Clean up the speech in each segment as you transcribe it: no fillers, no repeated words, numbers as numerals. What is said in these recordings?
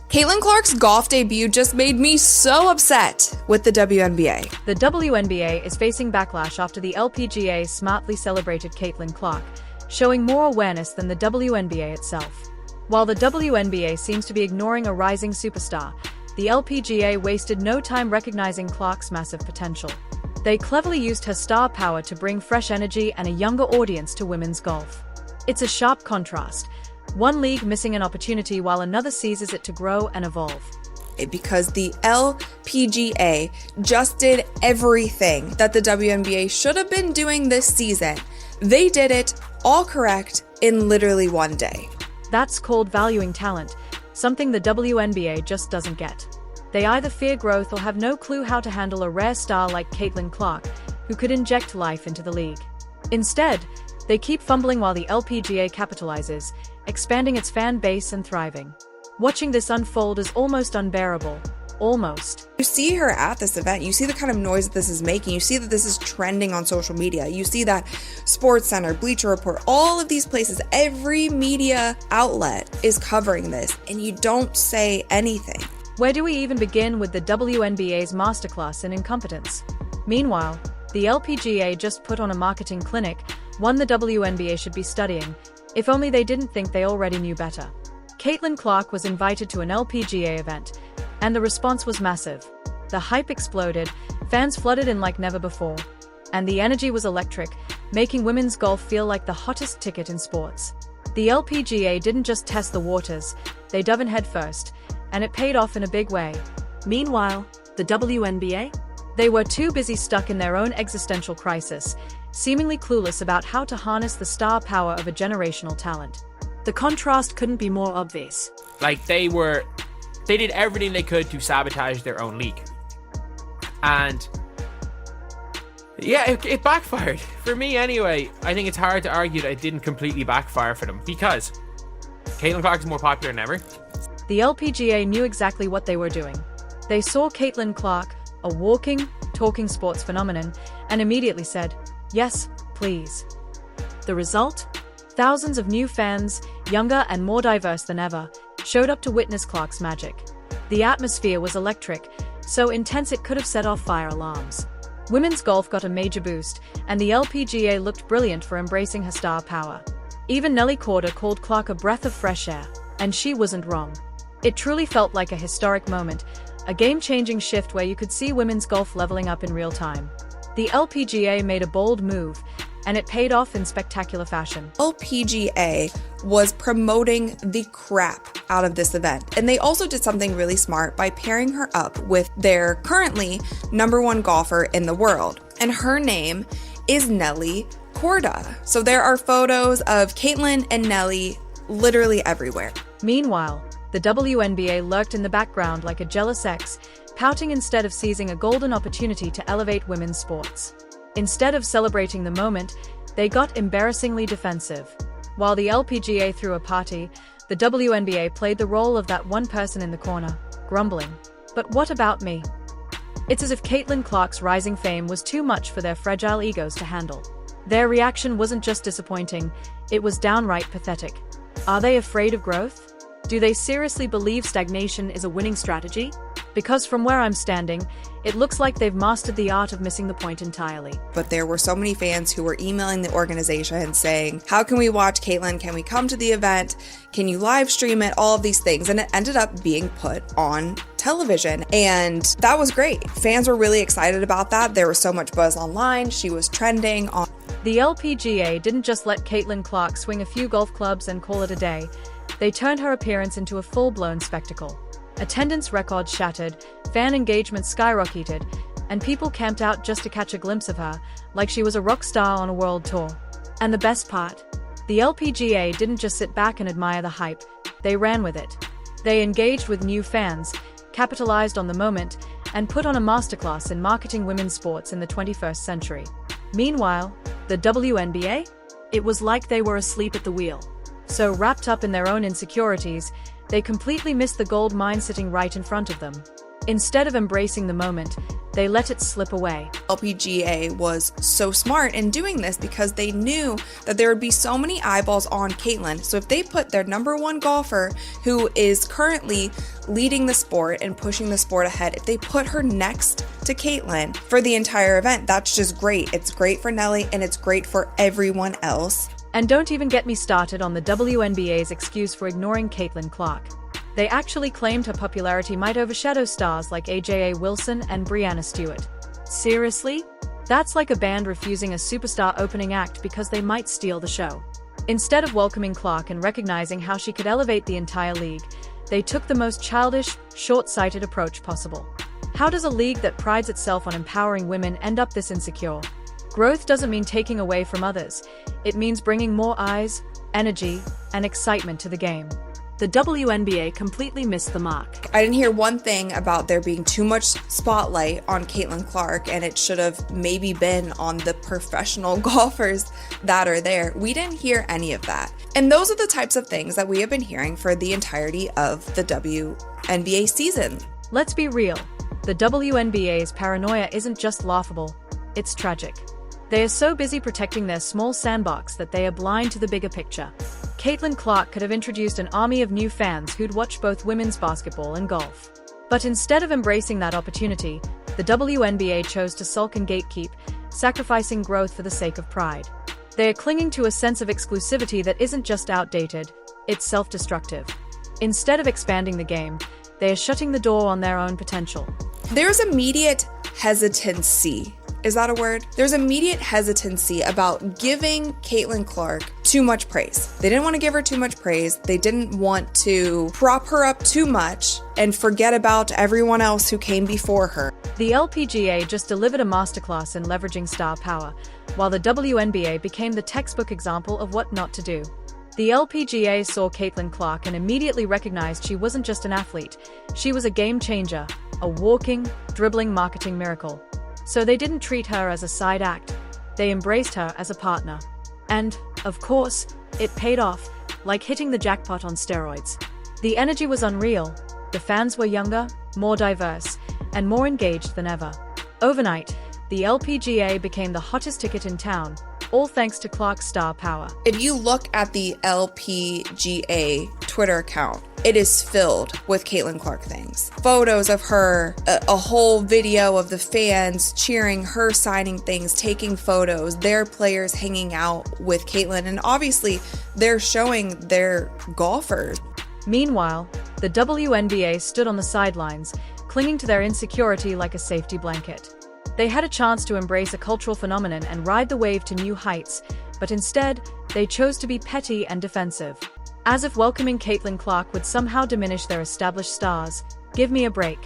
CaitlinClark's golf debut just made me so upset with the WNBA. The WNBA is facing backlash after the LPGA smartly celebrated CaitlinClark, showing more awareness than the WNBA itself. While the WNBA seems to be ignoring a rising superstar, the LPGA wasted no time recognizing Clark's massive potential. They cleverly used her star power to bring fresh energy and a younger audience to women's golf. It's a sharp contrast. One league missing an opportunity while another seizes it to grow and evolve. Because the LPGA just did everything that the WNBA should have been doing this season. They did it all correct in literally one day. That's called valuing talent, something the WNBA just doesn't get. They either fear growth or have no clue how to handle a rare star like CaitlinClark, who could inject life into the league. Instead, they keep fumbling while the LPGA capitalizes, expanding its fan base and thriving. Watching this unfold is almost unbearable. Almost. You see her at this event, you see the kind of noise that this is making, you see that this is trending on social media, you see that SportsCenter, Bleacher Report, all of these places, every media outlet is covering this, and you don't say anything. Where do we even begin with the WNBA's masterclass in incompetence? Meanwhile, the LPGA just put on a marketing clinic, one the WNBA should be studying, if only they didn't think they already knew better. CaitlinClark was invited to an LPGA event, and the response was massive. The hype exploded, fans flooded in like never before, and the energy was electric, making women's golf feel like the hottest ticket in sports. The LPGA didn't just test the waters, they dove in headfirst, and it paid off in a big way. Meanwhile, the WNBA? They were too busy stuck in their own existential crisis, seemingly clueless about how to harness the star power of a generational talent. The contrast couldn't be more obvious. They did everything they could to sabotage their own league. And yeah, it backfired. For me anyway, I think it's hard to argue that it didn't completely backfire for them, because CaitlinClark is more popular than ever. The LPGA knew exactly what they were doing. They saw CaitlinClark, a walking, talking sports phenomenon, and immediately said, "Yes, please." The result? Thousands of new fans, younger and more diverse than ever, showed up to witness Clark's magic. The atmosphere was electric, so intense it could have set off fire alarms. Women's golf got a major boost, and the LPGA looked brilliant for embracing her star power. Even Nelly Korda called Clark a breath of fresh air, and she wasn't wrong. It truly felt like a historic moment, a game-changing shift where you could see women's golf leveling up in real time. The LPGA made a bold move, and it paid off in spectacular fashion. LPGA was promoting the crap out of this event, and they also did something really smart by pairing her up with their currently #1 golfer in the world, and her name is Nelly Korda. So there are photos of Caitlin and Nelly literally everywhere. Meanwhile, the WNBA lurked in the background like a jealous ex, pouting instead of seizing a golden opportunity to elevate women's sports. Instead of celebrating the moment, they got embarrassingly defensive. While the LPGA threw a party, the WNBA played the role of that one person in the corner, grumbling, "But what about me?" It's as if CaitlinClark's rising fame was too much for their fragile egos to handle. Their reaction wasn't just disappointing, it was downright pathetic. Are they afraid of growth? Do they seriously believe stagnation is a winning strategy? Because from where I'm standing, it looks like they've mastered the art of missing the point entirely. But there were so many fans who were emailing the organization saying, "How can we watch Caitlin? Can we come to the event? Can you live stream it?" All of these things. And it ended up being put on television. And that was great. Fans were really excited about that. There was so much buzz online. She was trending on. The LPGA didn't just let CaitlinClark swing a few golf clubs and call it a day. They turned her appearance into a full-blown spectacle. Attendance records shattered, fan engagement skyrocketed, and people camped out just to catch a glimpse of her, like she was a rock star on a world tour. And the best part? The LPGA didn't just sit back and admire the hype, they ran with it. They engaged with new fans, capitalized on the moment, and put on a masterclass in marketing women's sports in the 21st century. Meanwhile, the WNBA? It was like they were asleep at the wheel. So wrapped up in their own insecurities, they completely missed the gold mine sitting right in front of them. Instead of embracing the moment, they let it slip away. LPGA was so smart in doing this because they knew that there would be so many eyeballs on Caitlin. So if they put their number one golfer, who is currently leading the sport and pushing the sport ahead, if they put her next to Caitlin for the entire event, that's just great. It's great for Nelly and it's great for everyone else. And don't even get me started on the WNBA's excuse for ignoring CaitlinClark. They actually claimed her popularity might overshadow stars like AJA Wilson and Breanna Stewart. Seriously? That's like a band refusing a superstar opening act because they might steal the show. Instead of welcoming Clark and recognizing how she could elevate the entire league, they took the most childish, short-sighted approach possible. How does a league that prides itself on empowering women end up this insecure? Growth doesn't mean taking away from others. It means bringing more eyes, energy, and excitement to the game. The WNBA completely missed the mark. I didn't hear one thing about there being too much spotlight on CaitlinClark, and it should have maybe been on the professional golfers that are there. We didn't hear any of that. And those are the types of things that we have been hearing for the entirety of the WNBA season. Let's be real. The WNBA's paranoia isn't just laughable, it's tragic. They are so busy protecting their small sandbox that they are blind to the bigger picture. CaitlinClark could have introduced an army of new fans who'd watch both women's basketball and golf. But instead of embracing that opportunity, the WNBA chose to sulk and gatekeep, sacrificing growth for the sake of pride. They are clinging to a sense of exclusivity that isn't just outdated, it's self-destructive. Instead of expanding the game, they are shutting the door on their own potential. There's immediate hesitancy. Is that a word? There's immediate hesitancy about giving CaitlinClark too much praise. They didn't want to give her too much praise. They didn't want to prop her up too much and forget about everyone else who came before her. The LPGA just delivered a masterclass in leveraging star power, while the WNBA became the textbook example of what not to do. The LPGA saw CaitlinClark and immediately recognized she wasn't just an athlete, she was a game changer, a walking, dribbling marketing miracle. So they didn't treat her as a side act, they embraced her as a partner. And, of course, it paid off, like hitting the jackpot on steroids. The energy was unreal, the fans were younger, more diverse, and more engaged than ever. Overnight, the LPGA became the hottest ticket in town, all thanks to Clark's star power. If you look at the LPGA Twitter account, it is filled with CaitlinClark things. Photos of her, a whole video of the fans cheering her, signing things, taking photos, their players hanging out with Caitlin, and obviously they're showing their golfers. Meanwhile, the WNBA stood on the sidelines, clinging to their insecurity like a safety blanket. They had a chance to embrace a cultural phenomenon and ride the wave to new heights, but instead, they chose to be petty and defensive. As if welcoming CaitlinClark would somehow diminish their established stars. Give me a break.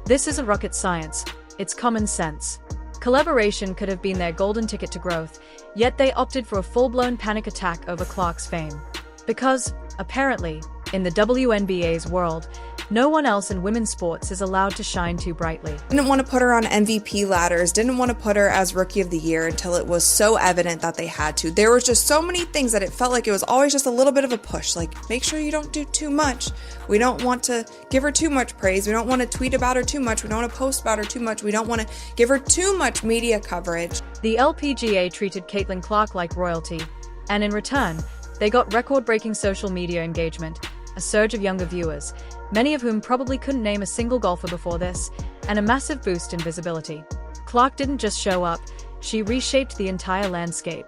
This isn't rocket science, it's common sense. Collaboration could have been their golden ticket to growth, yet they opted for a full-blown panic attack over Clark's fame. Because, apparently, in the WNBA's world, no one else in women's sports is allowed to shine too brightly. Didn't want to put her on MVP ladders, didn't want to put her as Rookie of the Year until it was so evident that they had to. There was just so many things that it felt like it was always just a little bit of a push, like make sure you don't do too much. We don't want to give her too much praise. We don't want to tweet about her too much. We don't want to post about her too much. We don't want to give her too much media coverage. The LPGA treated CaitlinClark like royalty, and in return, they got record-breaking social media engagement, a surge of younger viewers, many of whom probably couldn't name a single golfer before this, and a massive boost in visibility. Clark didn't just show up, she reshaped the entire landscape.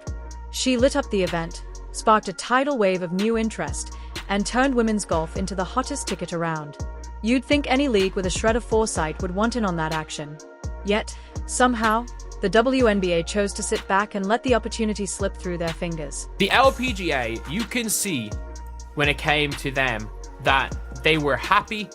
She lit up the event, sparked a tidal wave of new interest, and turned women's golf into the hottest ticket around. You'd think any league with a shred of foresight would want in on that action. Yet, somehow, the WNBA chose to sit back and let the opportunity slip through their fingers. The LPGA, you can see when it came to them that they were happy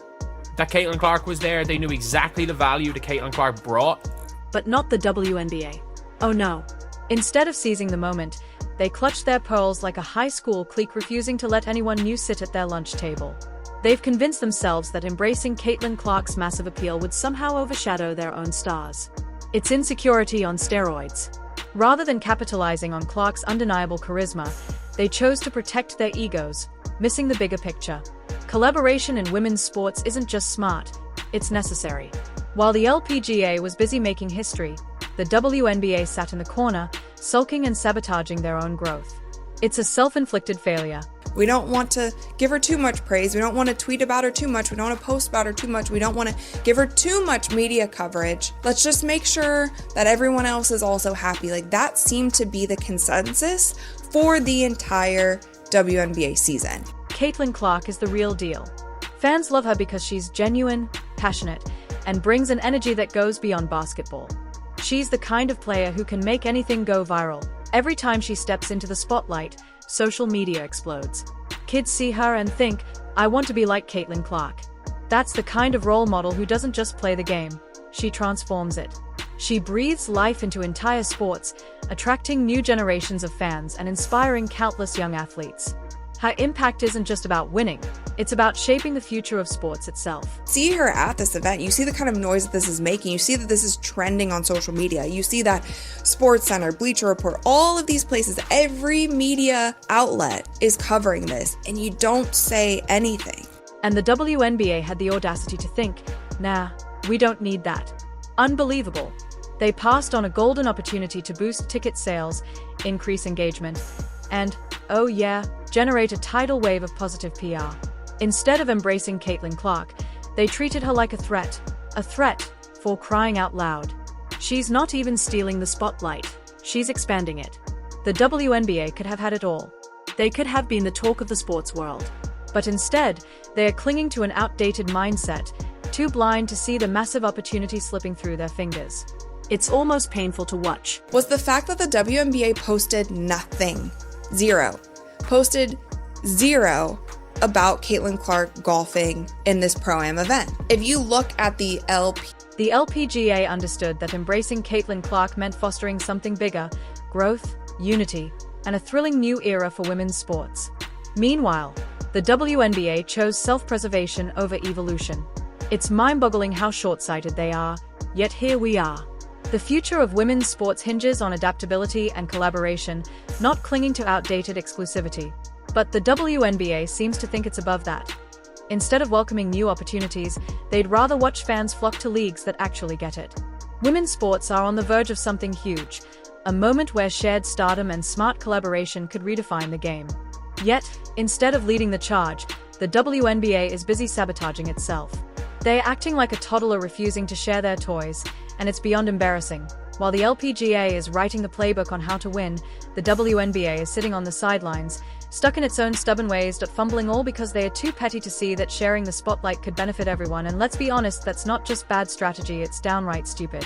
that CaitlinClark was there. They knew exactly the value that CaitlinClark brought. But not the WNBA. Oh no. Instead of seizing the moment, they clutched their pearls like a high school clique refusing to let anyone new sit at their lunch table. They've convinced themselves that embracing CaitlinClark's massive appeal would somehow overshadow their own stars. It's insecurity on steroids. Rather than capitalizing on Clark's undeniable charisma, they chose to protect their egos, missing the bigger picture. Collaboration in women's sports isn't just smart, it's necessary. While the LPGA was busy making history, the WNBA sat in the corner, sulking and sabotaging their own growth. It's a self-inflicted failure. We don't want to give her too much praise. We don't want to tweet about her too much. We don't want to post about her too much. We don't want to give her too much media coverage. Let's just make sure that everyone else is also happy. Like, that seemed to be the consensus for the entire WNBA season. CaitlinClark is the real deal. Fans love her because she's genuine, passionate, and brings an energy that goes beyond basketball. She's the kind of player who can make anything go viral. Every time she steps into the spotlight, social media explodes. Kids see her and think, I want to be like CaitlinClark. That's the kind of role model who doesn't just play the game, she transforms it. She breathes life into entire sports, attracting new generations of fans and inspiring countless young athletes. Her impact isn't just about winning, it's about shaping the future of sports itself. See her at this event. You see the kind of noise that this is making. You see that this is trending on social media. You see that SportsCenter, Bleacher Report, all of these places, every media outlet is covering this, and you don't say anything. And the WNBA had the audacity to think, nah, we don't need that. Unbelievable. They passed on a golden opportunity to boost ticket sales, increase engagement, and, oh yeah, generate a tidal wave of positive PR. Instead of embracing CaitlinClark, they treated her like a threat for crying out loud. She's not even stealing the spotlight, she's expanding it. The WNBA could have had it all. They could have been the talk of the sports world. But instead, they are clinging to an outdated mindset, too blind to see the massive opportunity slipping through their fingers. It's almost painful to watch. Was the fact that the WNBA posted nothing. Posted zero about CaitlinClark golfing in this Pro-Am event. If you look at the LPGA understood that embracing CaitlinClark meant fostering something bigger, growth, unity, and a thrilling new era for women's sports. Meanwhile, the WNBA chose self-preservation over evolution. It's mind-boggling how short-sighted they are, yet here we are. The future of women's sports hinges on adaptability and collaboration, not clinging to outdated exclusivity. But the WNBA seems to think it's above that. Instead of welcoming new opportunities, they'd rather watch fans flock to leagues that actually get it. Women's sports are on the verge of something huge, a moment where shared stardom and smart collaboration could redefine the game. Yet, instead of leading the charge, the WNBA is busy sabotaging itself. They're acting like a toddler refusing to share their toys, and it's beyond embarrassing. While the LPGA is writing the playbook on how to win, the WNBA is sitting on the sidelines, stuck in its own stubborn ways, fumbling all because they are too petty to see that sharing the spotlight could benefit everyone. And let's be honest, that's not just bad strategy, it's downright stupid.